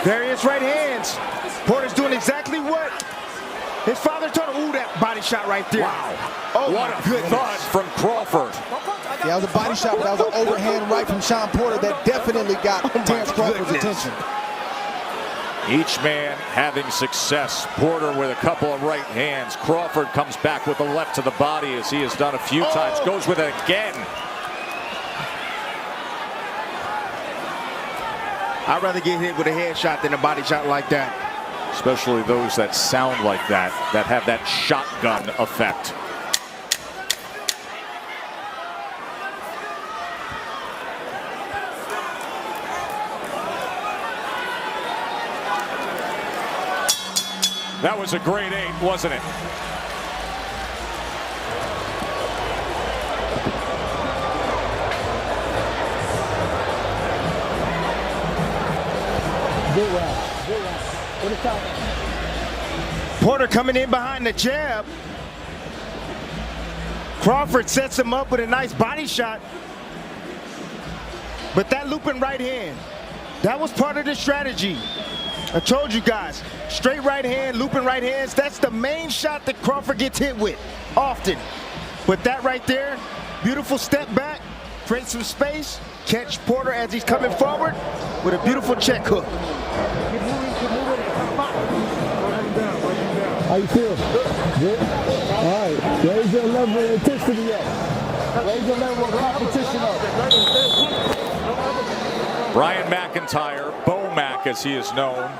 Various right hands. Porter's doing exactly what his father told him. Ooh, that body shot right there. Wow. Oh, what a good thud from Crawford. Yeah, that was a body shot, but that was an overhand right from Shawn Porter that definitely got Terence Crawford's attention. Each man having success. Porter with a couple of right hands. Crawford comes back with the left to the body as he has done a few times. Goes with it again. I'd rather get hit with a headshot than a body shot like that. Especially those that sound like that have that shotgun effect. That was a great 8, wasn't it? Porter coming in behind the jab. Crawford sets him up with a nice body shot. But that looping right hand, that was part of the strategy. I told you guys, straight right hand, looping right hands, that's the main shot that Crawford gets hit with often. But that right there, beautiful step back, create some space, catch Porter as he's coming forward with a beautiful check hook. How you feel? Good? All right, raise your level of intensity up. Raise your level of competition up. Brian McIntyre, Bo Mac as he is known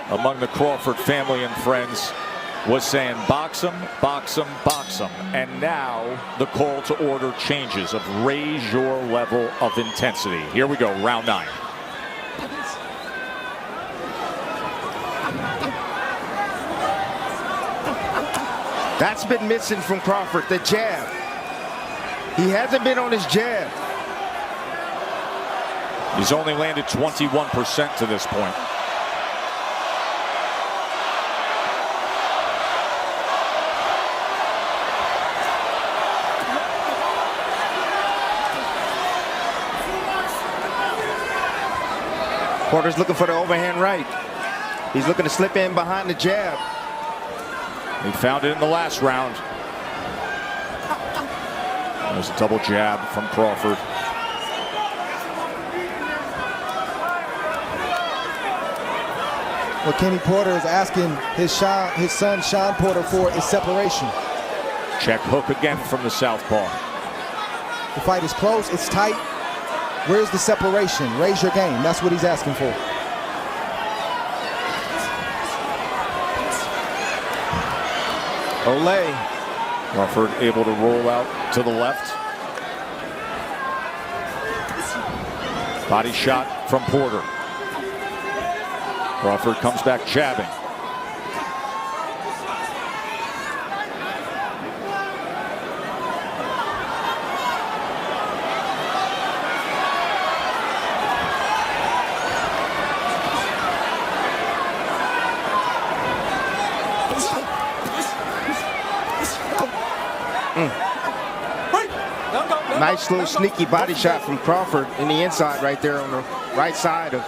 among the Crawford family and friends, was saying box him, box him, box him. And now the call to order changes of raise your level of intensity. Here we go, round 9. That's been missing from Crawford, the jab. He hasn't been on his jab. He's only landed 21% to this point. Porter's looking for the overhand right. He's looking to slip in behind the jab. He found it in the last round. There's a double jab from Crawford. What Kenny Porter is asking his son Shawn Porter for is separation. Check hook again from the southpaw. The fight is close, it's tight. Where's the separation? Raise your game. That's what he's asking for. Olay. Crawford able to roll out to the left. Body shot from Porter. Crawford comes back jabbing. Nice little sneaky body shot from Crawford in the inside right there on the right side of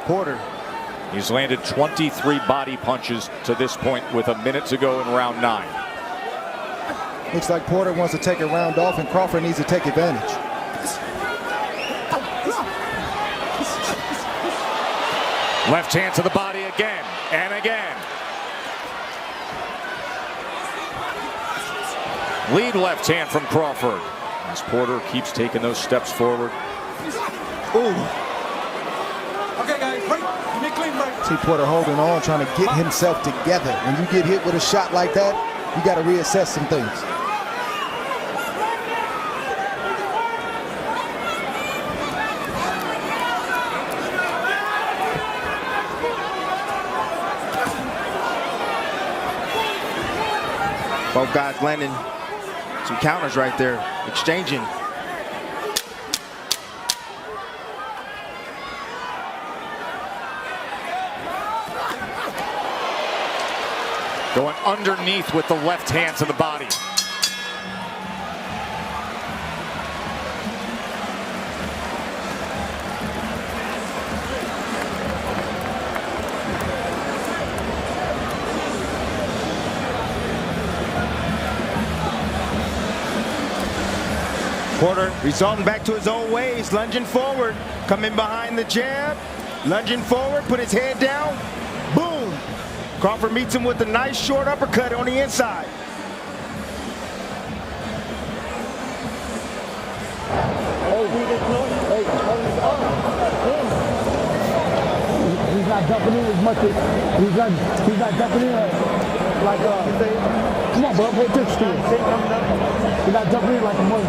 Porter. He's landed 23 body punches to this point with a minute to go in round 9. Looks like Porter wants to take a round off and Crawford needs to take advantage. Left hand to the body again and again. Lead left hand from Crawford as Porter keeps taking those steps forward. Ooh. Okay, guys, break. Give me a clean break. See Porter holding on, trying to get himself together. When you get hit with a shot like that, you got to reassess some things. Both guys landing some counters right there, exchanging. Going underneath with the left hand to the body. Porter resulting back to his old ways, lunging forward, coming behind the jab, lunging forward, put his head down, boom. Crawford meets him with a nice short uppercut on the inside. He's not jumping in as much as he's not jumping in like come on, bro, pay attention to it. He's not jumping in like he was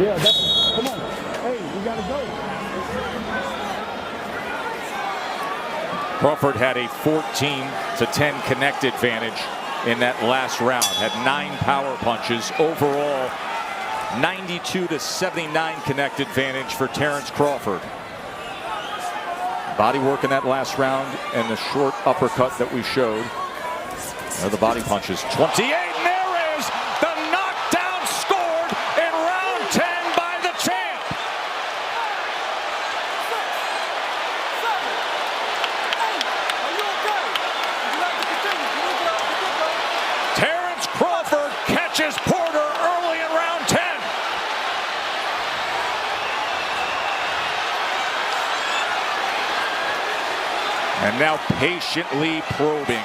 Yeah, that's come on. Hey, we gotta go. Crawford had a 14-10 connect advantage in that last round. Had 9 power punches. Overall, 92-79 connect advantage for Terence Crawford. Body work in that last round and the short uppercut that we showed. There are the body punches. 28, and there is the knockdown scored in round 10 by the champ. Terence Crawford catches Porter early in round 10. And now patiently probing,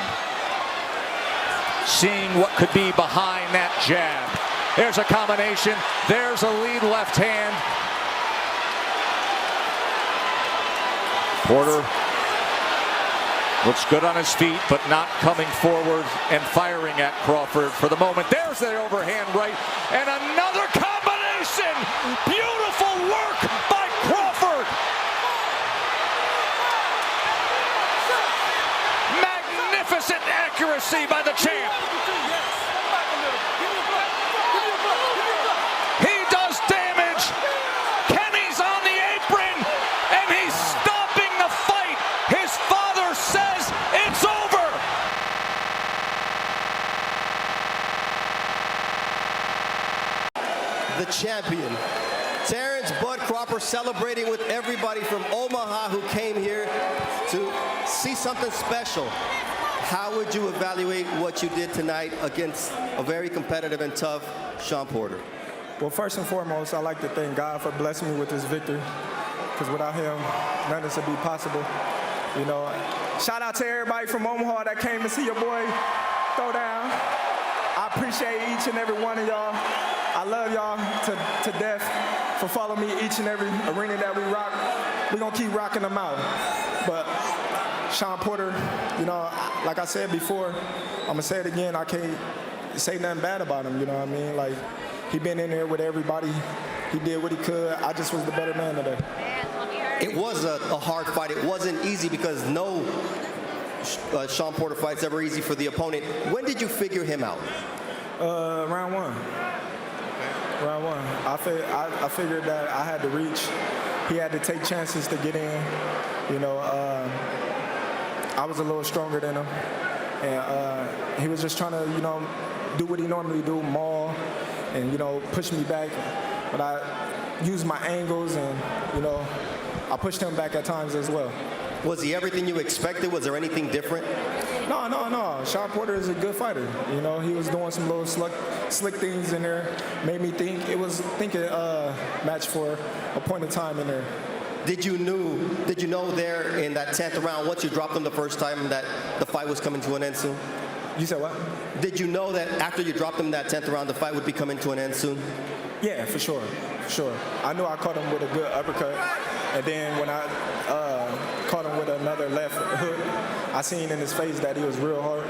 seeing what could be behind that jab. There's a combination. There's a lead left hand. Porter looks good on his feet, but not coming forward and firing at Crawford for the moment. There's the overhand right, and another combination. Beautiful work by Crawford. Magnificent accuracy by the champ. He does damage. Kenny's on the apron, and he's stopping the fight. His father says it's over. The champion, Terence Bud Crawford, celebrating with everybody from Omaha who came here to see something special. How would you evaluate what you did tonight against a very competitive and tough Shawn Porter? Well, first and foremost, I'd like to thank God for blessing me with this victory, because without him, none of this would be possible. You know, shout out to everybody from Omaha that came to see your boy throw down. I appreciate each and every one of y'all. I love y'all to death for following me each and every arena that we rock. We're going to keep rocking them out. But Shawn Porter, you know, like I said before, I'm going to say it again, I can't say nothing bad about him, you know what I mean? Like, he been in there with everybody. He did what he could. I just was the better man today. It was a hard fight. It wasn't easy because no Shawn Porter fight's ever easy for the opponent. When did you figure him out? Round one. Round one. I figured that I had to reach. He had to take chances to get in. You know, I was a little stronger than him. And he was just trying to, you know, do what he normally do, maul, and, you know, push me back. But I used my angles and, you know, I pushed him back at times as well. Was he everything you expected? Was there anything different? No. Shawn Porter is a good fighter. You know, he was doing some little slick things in there. Made me think it was a match for a point in time in there. Did you know there in that 10th round, once you dropped him the first time, that the fight was coming to an end soon? You said what? Did you know that after you dropped him that 10th round, the fight would be coming to an end soon? Yeah, for sure. I knew I caught him with a good uppercut, and then when I caught him with another left hook, I seen in his face that he was real hard,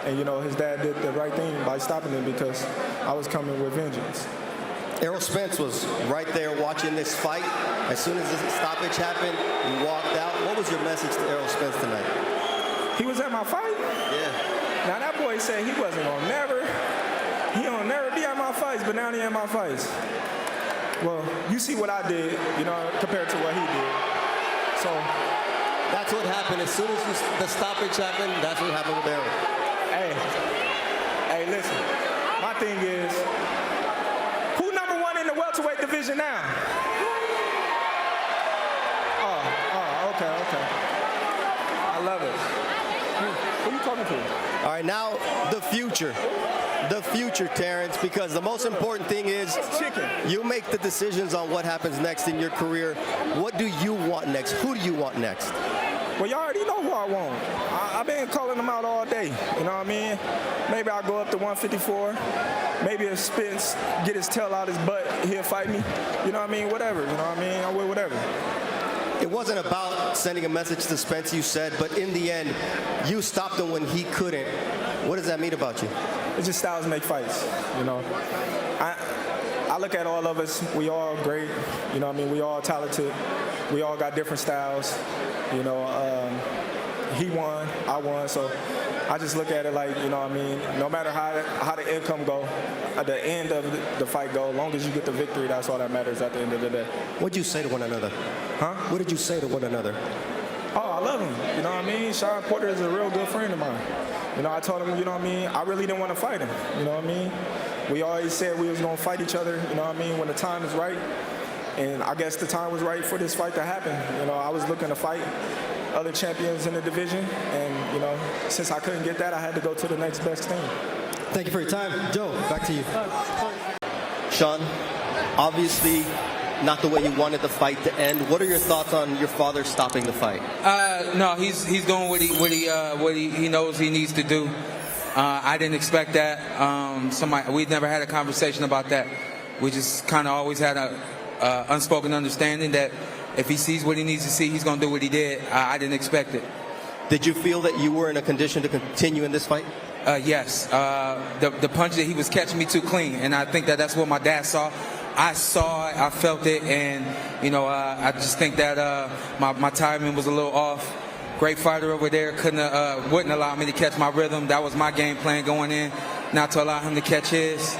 and, you know, his dad did the right thing by stopping him because I was coming with vengeance. Errol Spence was right there watching this fight. As soon as the stoppage happened, he walked out. What was your message to Errol Spence tonight? He was at my fight? Yeah. Now that boy said he wasn't gonna never be at my fights, but now he at my fights. Well, you see what I did, you know, compared to what he did. So that's what happened. As soon as the stoppage happened, that's what happened with Errol. Hey, listen. My thing is, who number one in the welterweight division now? Okay. I love it. Who are you talking to? All right, now the future. the future, Terence, because the most important thing is you make the decisions on what happens next in your career. What do you want next? Who do you want next? Well, you already know who I want. I've been calling them out all day. You know what I mean? Maybe I'll go up to 154. Maybe if Spence get his tail out his butt, he'll fight me. You know what I mean? Whatever. You know what I mean? I will whatever. It wasn't about sending a message to Spence, you said, but in the end, you stopped him when he couldn't. What does that mean about you? It's just styles make fights, you know. I look at all of us, we all great, you know what I mean? We all talented. We all got different styles, you know. He won, I won, so I just look at it like, you know what I mean, no matter how the outcome go, at the end of the fight go, as long as you get the victory, that's all that matters at the end of the day. What did you say to one another? Huh? What did you say to one another? Oh, I love him, you know what I mean? Shawn Porter is a real good friend of mine. You know, I told him, you know what I mean, I really didn't want to fight him, you know what I mean? We always said we was going to fight each other, you know what I mean, when the time is right. And I guess the time was right for this fight to happen. You know, I was looking to fight other champions in the division, and, you know, since I couldn't get that, I had to go to the next best thing. Thank you for your time. Joe, back to you. Shawn, obviously not the way you wanted the fight to end. What are your thoughts on your father stopping the fight? No, he's doing what he knows he needs to do. I didn't expect that. We'd never had a conversation about that. We just kind of always had a unspoken understanding that if he sees what he needs to see, he's going to do what he did. I didn't expect it. Did you feel that you were in a condition to continue in this fight? Yes. The punch that he was catching me too clean, and I think that's what my dad saw. I saw it, I felt it, and, you know, I just think that my timing was a little off. Great fighter over there, wouldn't allow me to catch my rhythm. That was my game plan going in, not to allow him to catch his.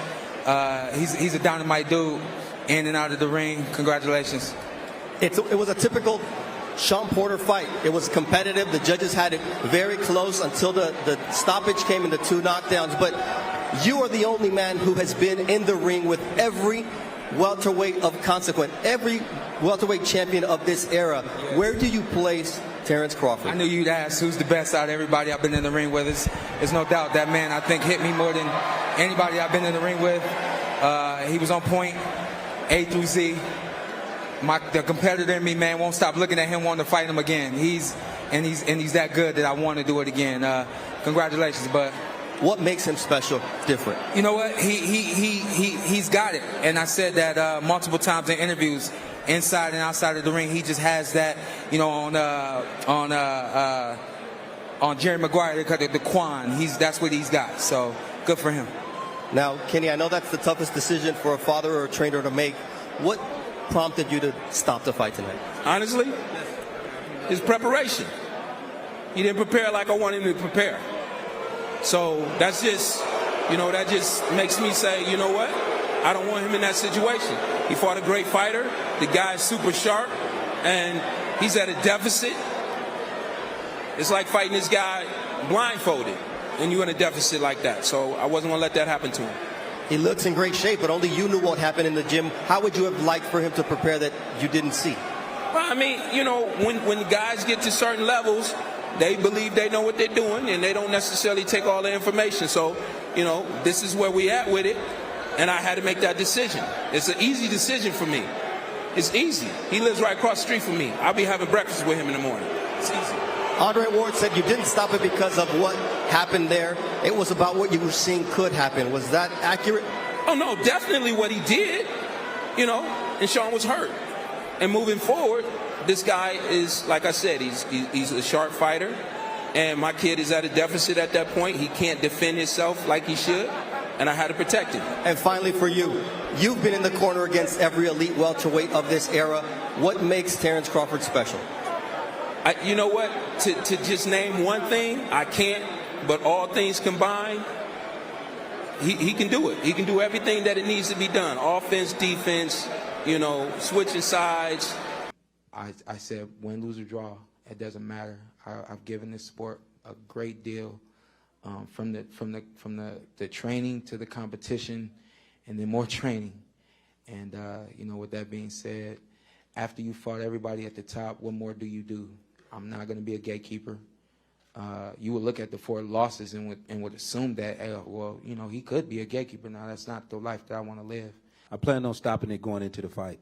He's a dynamite dude, in and out of the ring. Congratulations. It was a typical Shawn Porter fight. It was competitive. The judges had it very close until the stoppage came in the 2 knockdowns. But you are the only man who has been in the ring with every welterweight of consequence, every welterweight champion of this era. Where do you place Terence Crawford? I knew you'd ask who's the best out of everybody I've been in the ring with. It's no doubt that man, I think, hit me more than anybody I've been in the ring with. He was on point, A through Z. The competitor in me, man, won't stop looking at him, wanting to fight him again. He's that good that I want to do it again. Congratulations, but what makes him special, different? You know what? He's got it, and I said that multiple times in interviews, inside and outside of the ring. He just has that, you know, on Jerry Maguire, they call it the Quan. That's what he's got. So good for him. Now, Kenny, I know that's the toughest decision for a father or a trainer to make. What prompted you to stop the fight tonight? Honestly, his preparation. He didn't prepare like I wanted him to prepare. So that's just, you know, that just makes me say, you know what? I don't want him in that situation. He fought a great fighter. The guy's super sharp, and he's at a deficit. It's like fighting this guy blindfolded, and you're in a deficit like that. So I wasn't going to let that happen to him. He looks in great shape, but only you knew what happened in the gym. How would you have liked for him to prepare that you didn't see? Well, I mean, you know, when the guys get to certain levels, they believe they know what they're doing, and they don't necessarily take all the information. So, you know, this is where we at with it, and I had to make that decision. It's an easy decision for me. It's easy. He lives right across the street from me. I'll be having breakfast with him in the morning. It's easy. Andre Ward said you didn't stop it because of what happened there. It was about what you were seeing could happen. Was that accurate? Oh, no, definitely what he did, you know, and Shawn was hurt. And moving forward, this guy is, like I said, he's a sharp fighter, and my kid is at a deficit at that point. He can't defend himself like he should, and I had to protect him. And finally for you, you've been in the corner against every elite welterweight of this era. What makes Terence Crawford special? You know what? To just name one thing, I can't, but all things combined, he can do it. He can do everything that it needs to be done. Offense, defense, you know, switching sides. I said, win, lose, or draw, it doesn't matter. I've given this sport a great deal, from the training to the competition, and then more training. And you know, with that being said, after you fought everybody at the top, what more do you do? I'm not going to be a gatekeeper. you would look at the 4 losses and would assume that, well, you know, he could be a gatekeeper. Now, that's not the life that I want to live. I plan on stopping it going into the fight.